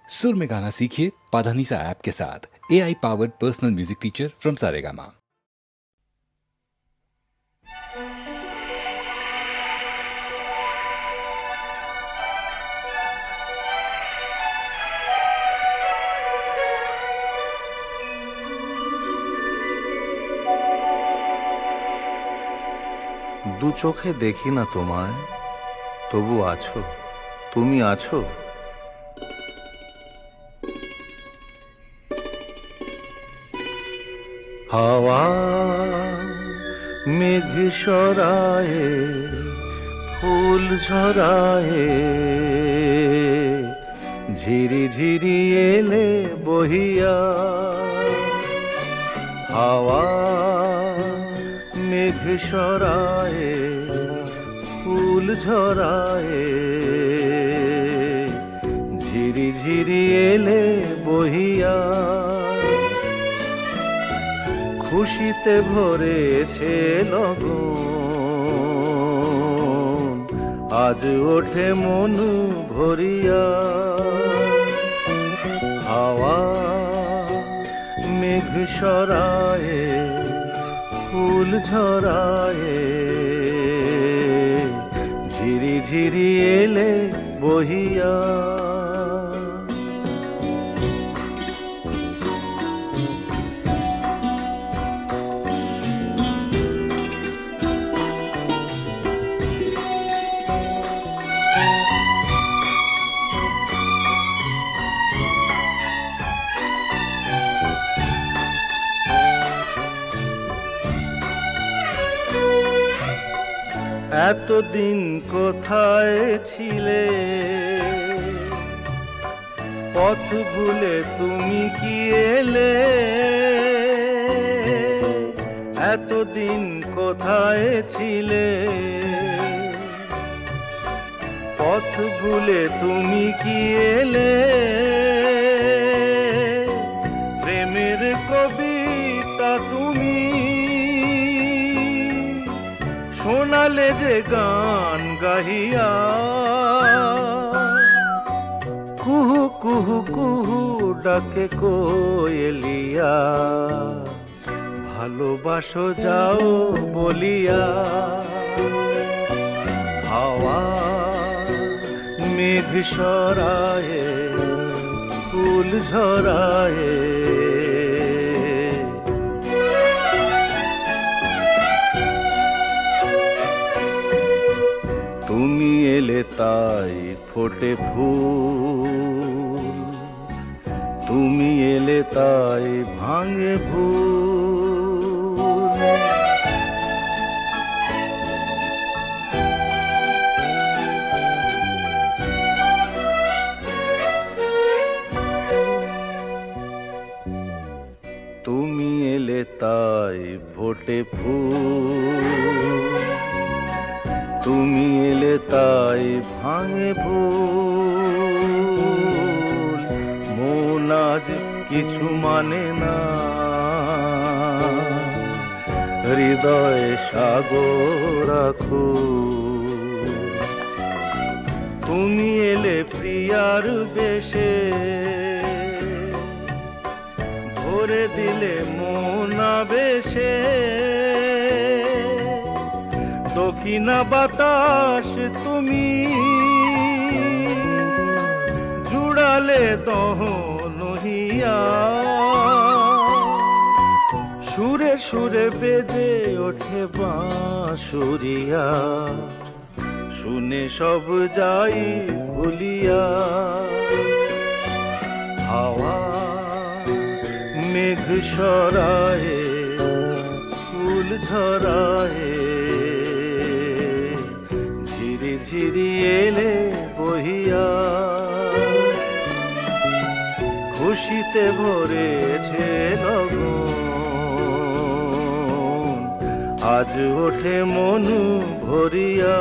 सुर में गाना सीखिए पाधानीसा ऐप के साथ। AI powered personal music teacher from Saregama. দু চোখে দেখি না তোমায়, তবু আছো, তুমি আছো। হাওয়া মেঘ সরায়ে, ফুল ঝরায়ে, ঝিরি ঝিরি এলে বহিয়া। হাওয়া মেঘ সরায়ে, ফুল ঝরায়ে, ঝিরি ঝিরি এলে বহিয়া। খুশিতে ভরেছে লগন, আজ ওঠে মন ভরিয়া। হাওয়া মেঘ সরায়ে, ফুল ঝরায়ে, ঝিরি ঝিরি এলে বহিয়া। এতদিন কোথায় ছিলে, পথ ভুলে তুমি কি এলে? এতদিন কোথায় ছিলে, পথ ভুলে তুমি কি এলে? প্রেমের কবিতা তুমি শোনালে যে গান গাহিয়া। কুহু কুহু কুহু ডাকে কোয়েলিয়া, ভালোবাসো যাও বলিয়া। হাওয়া মেঘ সরায়ে, ফুল ঝরায়ে, তুমি এলে তাই ফোটে ফুল, তুমি এলে তাই ভাঙে ভুল। তুমি এলে তাই ফোটে ফুল, তুমি এলে তাই ভাঙে ভুল। মন আজ কিছু মানে না, হৃদয়ে সাগর রাখো। তুমি এলে প্রিয়ার বেশে, ভরে দিলে মন আবেশে। দক্ষিণা বাতাস তুমি জুড়ালে দহন হিয়া। সুরে সুরে বেজে ওঠে বাঁশুরিয়া, শুনে সব যাই ভুলিয়া। হাওয়া মেঘ সরায়ে, ফুল ঝরায়ে, ঝিরি ঝিরি এলে বহিয়া। খুশিতে ভরেছে লগন, আজ ওঠে মন ভরিয়া।